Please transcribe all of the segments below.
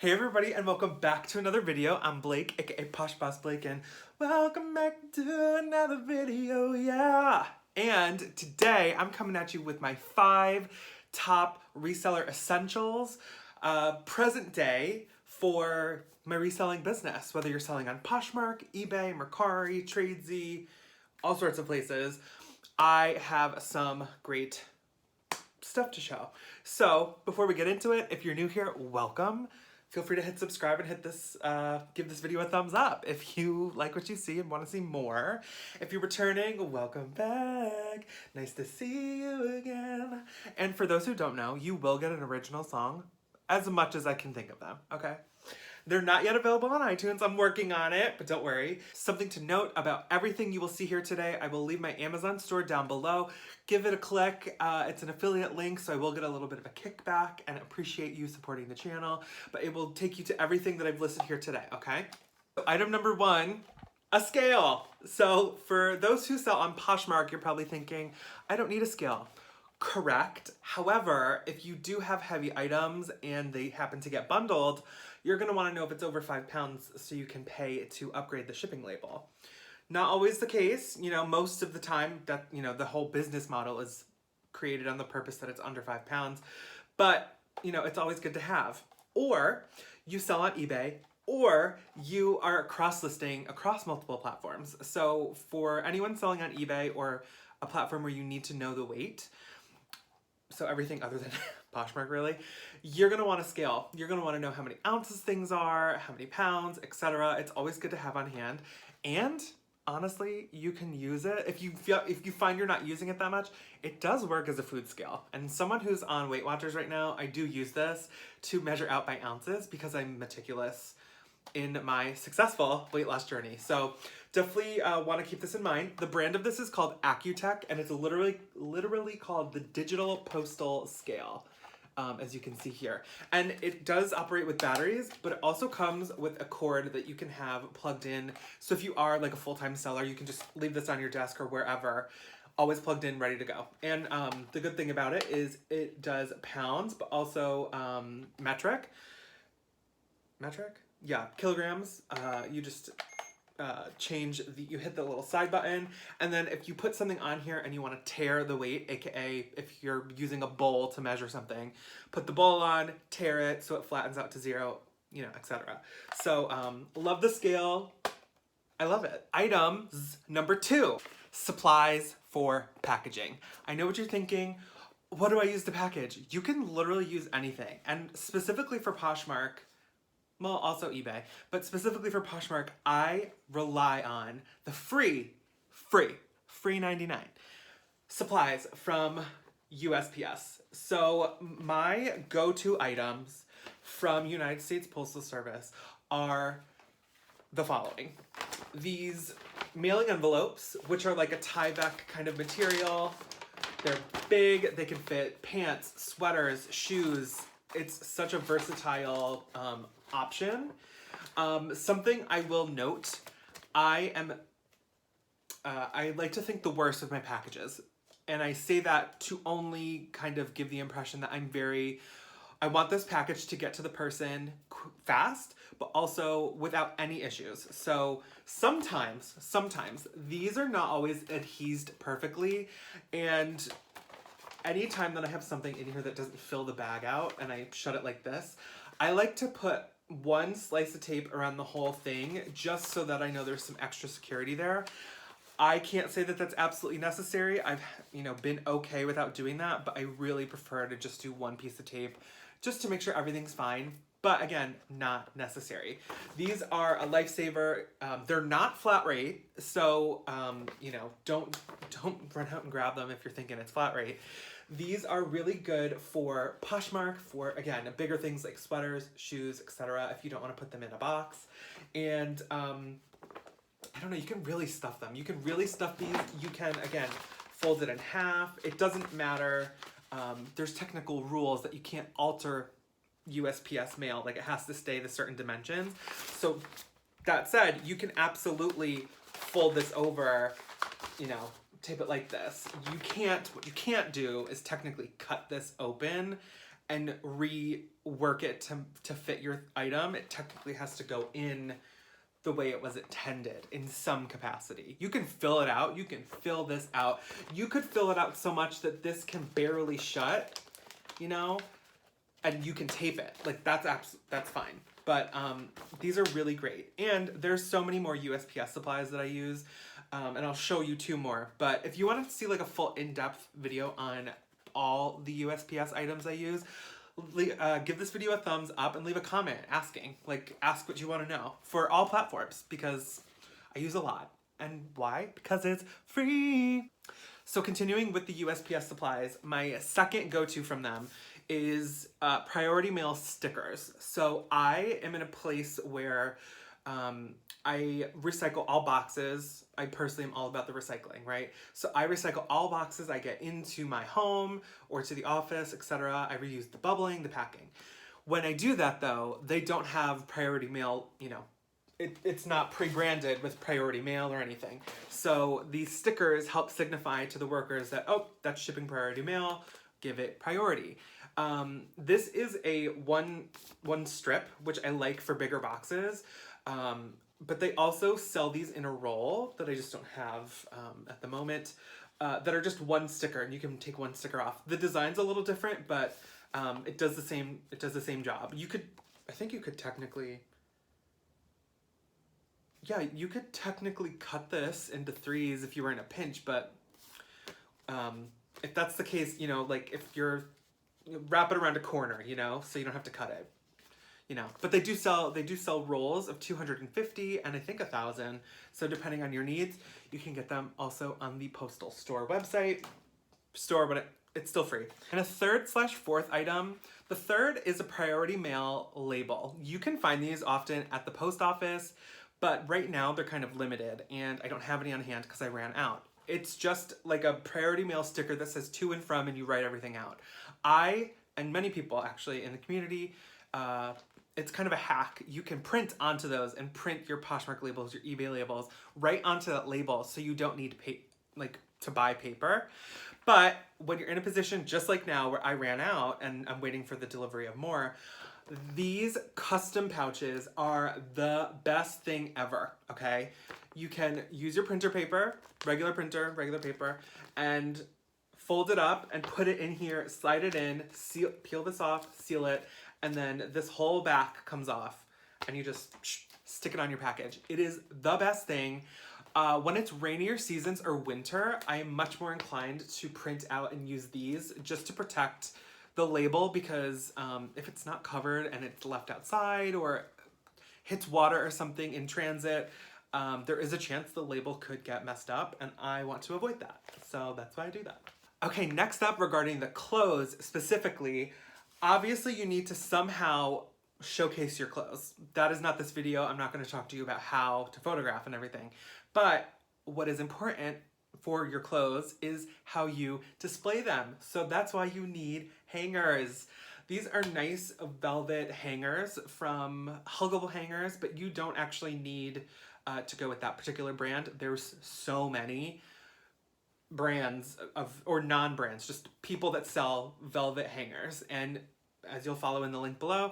Hey everybody, and welcome back to another video. I'm Blake, aka PoshBossBlake, and welcome back to another video, yeah! And today I'm coming at you with my 5 top reseller essentials, present day for my reselling business. Whether you're selling on Poshmark, eBay, Mercari, Tradesy, all sorts of places, I have some great stuff to show. So before we get into it, if you're new here, welcome. Feel free to hit subscribe and hit this, give this video a thumbs up if you like what you see and want to see more. If you're returning, welcome back. Nice to see you again. And for those who don't know, you will get an original song as much as I can think of them, okay? They're not yet available on iTunes. I'm working on it, but don't worry. Something to note about everything you will see here today, I will leave my Amazon store down below. Give it a click. It's an affiliate link, so I will get a little bit of a kickback and appreciate you supporting the channel, but it will take you to everything that I've listed here today, okay? So item number 1, a scale. So for those who sell on Poshmark, you're probably thinking, I don't need a scale. Correct. However, if you do have heavy items and they happen to get bundled, you're going to want to know if it's over 5 pounds so you can pay to upgrade the shipping label. Not always the case, most of the time that, the whole business model is created on the purpose that it's under 5 pounds, but, it's always good to have. Or you sell on eBay, or you are cross-listing across multiple platforms. So for anyone selling on eBay or a platform where you need to know the weight, so everything other than Poshmark really, you're going to want to scale. You're going to want to know how many ounces things are, how many pounds, etc. It's always good to have on hand. And honestly, you can use it. If you find you're not using it that much, it does work as a food scale. And someone who's on Weight Watchers right now, I do use this to measure out by ounces because I'm meticulous in my successful weight loss journey. So definitely want to keep this in mind. The brand of this is called Accutech, and it's literally called the Digital Postal Scale, as you can see here. And it does operate with batteries, but it also comes with a cord that you can have plugged in. So if you are like a full-time seller, you can just leave this on your desk or wherever, always plugged in, ready to go. And the good thing about it is it does pounds, but also metric? Yeah, kilograms. You just you hit the little side button, and then if you put something on here and you want to tare the weight, aka if you're using a bowl to measure something, put the bowl on, tare it so it flattens out to 0, etc. So love the scale. I love it. Items number 2, supplies for packaging. I know what you're thinking. What do I use to package? You can literally use anything, and specifically for Poshmark, well, also eBay, but specifically for Poshmark, I rely on the free 99 supplies from USPS. So my go-to items from United States Postal Service are the following. These mailing envelopes, which are like a tie-back kind of material. They're big, they can fit pants, sweaters, shoes. It's such a versatile option. Something I will note, I like to think the worst of my packages. And I say that to only kind of give the impression that I want this package to get to the person fast, but also without any issues. So sometimes these are not always adhesed perfectly, and anytime that I have something in here that doesn't fill the bag out and I shut it like this, I like to put 1 slice of tape around the whole thing just so that I know there's some extra security there. I can't say that that's absolutely necessary. I've, been okay without doing that, but I really prefer to just do 1 piece of tape just to make sure everything's fine. But again, not necessary. These are a lifesaver. They're not flat rate, so don't run out and grab them if you're thinking it's flat rate. These are really good for Poshmark, for, again, bigger things like sweaters, shoes, etc. if you don't want to put them in a box. And I don't know, you can really stuff them. You can really stuff these. You can, again, fold it in half. It doesn't matter. There's technical rules that you can't alter USPS mail, like it has to stay the certain dimensions. So that said, you can absolutely fold this over, tape it like this. What you can't do is technically cut this open and rework it to fit your item. It technically has to go in the way it was intended in some capacity. You can fill it out. You can fill this out. You could fill it out so much that this can barely shut, you know, and you can tape it. Like that's fine. But these are really great. And there's so many more USPS supplies that I use. And I'll show you 2 more. But if you want to see like a full in-depth video on all the USPS items I use, give this video a thumbs up and leave a comment asking. Like, ask what you want to know for all platforms because I use a lot. And why? Because it's free. So continuing with the USPS supplies, my second go-to from them is priority mail stickers. So I am in a place where I recycle all boxes. I personally am all about the recycling, right? So I recycle all boxes I get into my home or to the office, etc. I reuse the bubbling, the packing. When I do that though, they don't have priority mail, you know, it's not pre-branded with priority mail or anything. So these stickers help signify to the workers that, oh, that's shipping priority mail, give it priority. This is a one strip, which I like for bigger boxes. But they also sell these in a roll that I just don't have at the moment, that are just one sticker, and you can take one sticker off. The design's a little different, but it does the same job. I think you could technically, yeah, you could technically cut this into 3s if you were in a pinch, but if that's the case, you know, like if you're wrap it around a corner, you know, so you don't have to cut it. You know, but they do sell rolls of 250 and I think 1,000. So depending on your needs, you can get them also on the postal store website. But it's still free. And a 3rd/4th item. The 3rd is a priority mail label. You can find these often at the post office, but right now they're kind of limited and I don't have any on hand because I ran out. It's just like a priority mail sticker that says to and from and you write everything out. I, and many people actually in the community, it's kind of a hack. You can print onto those and print your Poshmark labels, your eBay labels, right onto that label so you don't need to buy paper. But when you're in a position just like now where I ran out and I'm waiting for the delivery of more, these custom pouches are the best thing ever, okay? You can use your printer paper, regular paper, and fold it up and put it in here, slide it in, peel this off, seal it, and then this whole back comes off and you just stick it on your package. It is the best thing. When it's rainier seasons or winter, I am much more inclined to print out and use these just to protect the label because if it's not covered and it's left outside or hits water or something in transit, there is a chance the label could get messed up and I want to avoid that. So that's why I do that. Okay, next up regarding the clothes specifically, obviously you need to somehow showcase your clothes. That is not this video. I'm not going to talk to you about how to photograph and everything. But what is important for your clothes is how you display them. So that's why you need hangers. These are nice velvet hangers from Huggable Hangers, but you don't actually need to go with that particular brand. There's so many brands or non-brands, just people that sell velvet hangers. And as you'll follow in the link below,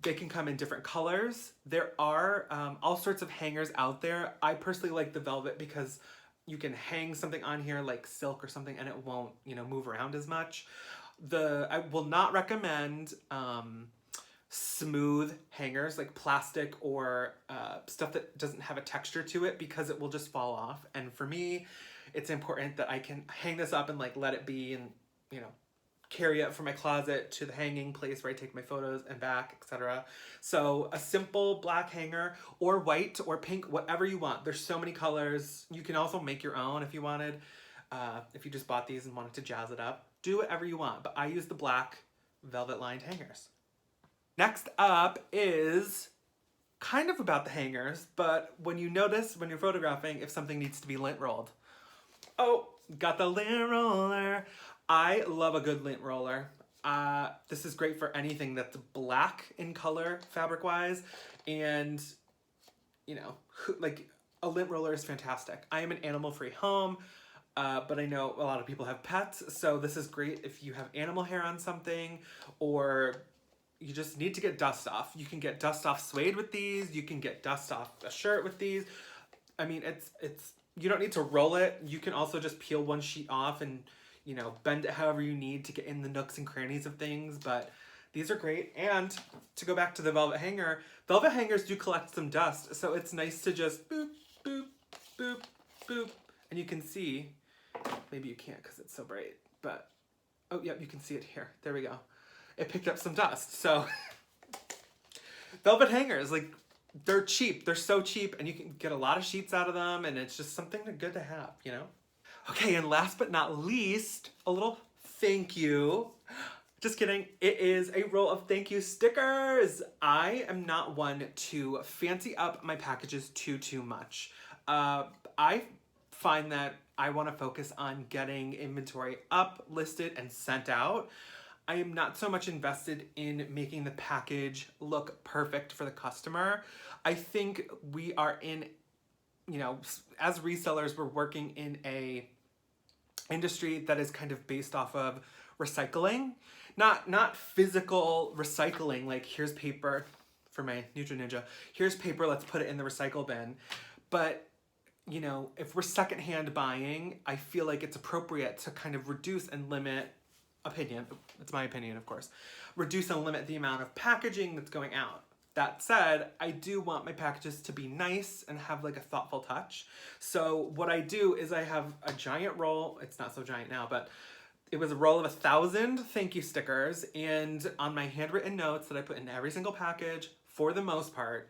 they can come in different colors. There are all sorts of hangers out there. I personally like the velvet because you can hang something on here like silk or something and it won't, you know, move around as much. I will not recommend smooth hangers like plastic or stuff that doesn't have a texture to it because it will just fall off. And for me, it's important that I can hang this up and like let it be and, you know, carry it from my closet to the hanging place where I take my photos and back, etc. So a simple black hanger or white or pink, whatever you want. There's so many colors. You can also make your own if you wanted. If you just bought these and wanted to jazz it up, do whatever you want. But I use the black velvet lined hangers. Next up is kind of about the hangers, but when you notice when you're photographing if something needs to be lint rolled. Oh, got the lint roller. I love a good lint roller. This is great for anything that's black in color, fabric-wise, and, you know, like, a lint roller is fantastic. I am an animal-free home. But I know a lot of people have pets, so this is great if you have animal hair on something, or you just need to get dust off. You can get dust off suede with these. You can get dust off a shirt with these. I mean, it's you don't need to roll it. You can also just peel one sheet off and, you know, bend it however you need to get in the nooks and crannies of things. But these are great. And to go back to the velvet hangers do collect some dust. So it's nice to just boop, boop, boop, boop. And you can see, maybe you can't because it's so bright, but, oh, yeah, you can see it here. There we go. It picked up some dust. So velvet hangers, like, they're cheap. They're so cheap, and you can get a lot of sheets out of them, and it's just something good to have, you know? Okay, and last but not least, a little thank you. Just kidding. It is a roll of thank you stickers. I am not one to fancy up my packages too much. I find that I want to focus on getting inventory up, listed, and sent out. I am not so much invested in making the package look perfect for the customer. I think we are in, you know, as resellers, we're working in a industry that is kind of based off of recycling. Not physical recycling, like here's paper for my Nutri Ninja. Here's paper, let's put it in the recycle bin. But, you know, if we're secondhand buying, I feel like it's appropriate to kind of reduce and limit it's my opinion, of course, reduce and limit the amount of packaging that's going out. That said, I do want my packages to be nice and have like a thoughtful touch. So what I do is I have a giant roll. It's not so giant now, but it was a roll of 1,000 thank you stickers, and on my handwritten notes that I put in every single package, for the most part,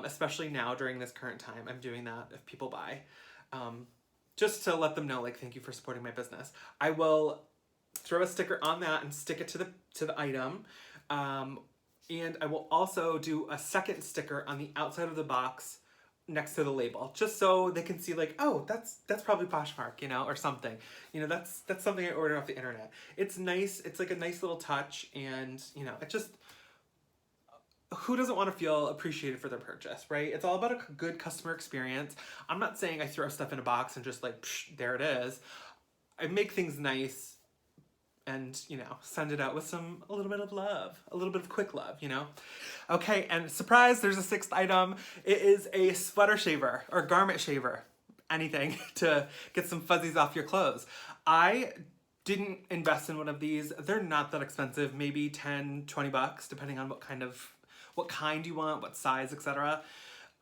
especially now during this current time, I'm doing that if people buy, just to let them know, like, thank you for supporting my business. I will throw a sticker on that and stick it to the item. And I will also do a second sticker on the outside of the box next to the label, just so they can see, like, oh, that's probably Poshmark, you know, or something. You know, that's something I ordered off the internet. It's nice. It's like a nice little touch, and, you know, it just, who doesn't want to feel appreciated for their purchase, right? It's all about a good customer experience. I'm not saying I throw stuff in a box and just like, psh, there it is. I make things nice and, you know, send it out with a little bit of love, a little bit of quick love, you know? Okay, and surprise, there's a 6th item. It is a sweater shaver or garment shaver, anything to get some fuzzies off your clothes. I didn't invest in one of these. They're not that expensive, maybe 10, 20 bucks, depending on what kind you want, what size, etc.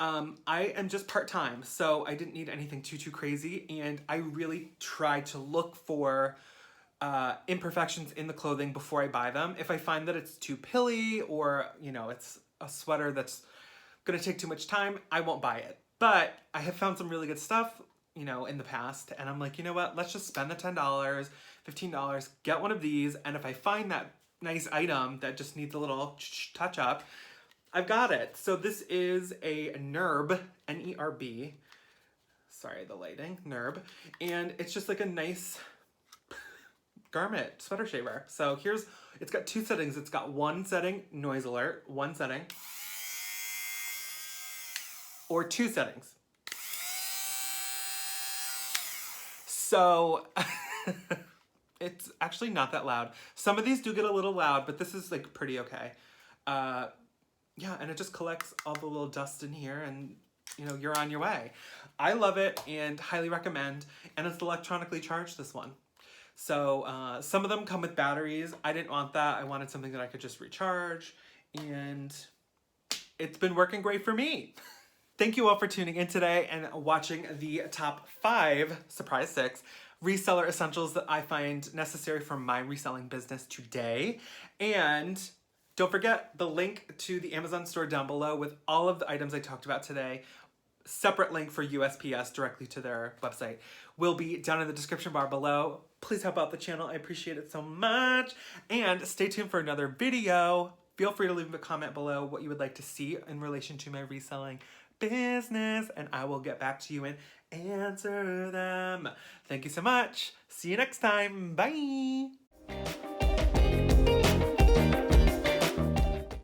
I am just part-time, so I didn't need anything too crazy, and I really tried to look for imperfections in the clothing before I buy them. If I find that it's too pilly, or, you know, it's a sweater that's gonna take too much time, I won't buy it. But I have found some really good stuff, you know, in the past, and I'm like, you know what, let's just spend the $10, $15, get one of these, and if I find that nice item that just needs a little touch up, I've got it. So this is a NERB, N-E-R-B, sorry, the lighting, NERB, and it's just like a nice garment sweater shaver. So it's got 2 settings. It's got one setting, noise alert, one setting, or 2 settings. So it's actually not that loud. Some of these do get a little loud, but this is like pretty okay. Yeah, and it just collects all the little dust in here, and, you know, you're on your way. I love it and highly recommend, and it's electronically charged, this one. So some of them come with batteries. I didn't want that. I wanted something that I could just recharge, and it's been working great for me. Thank you all for tuning in today and watching the top 5, surprise 6, reseller essentials that I find necessary for my reselling business today. And don't forget the link to the Amazon store down below with all of the items I talked about today. Separate link for USPS directly to their website will be down in the description bar below. Please help out the channel. I appreciate it so much. And stay tuned for another video. Feel free to leave a comment below what you would like to see in relation to my reselling business, and I will get back to you and answer them. Thank you so much. See you next time. Bye.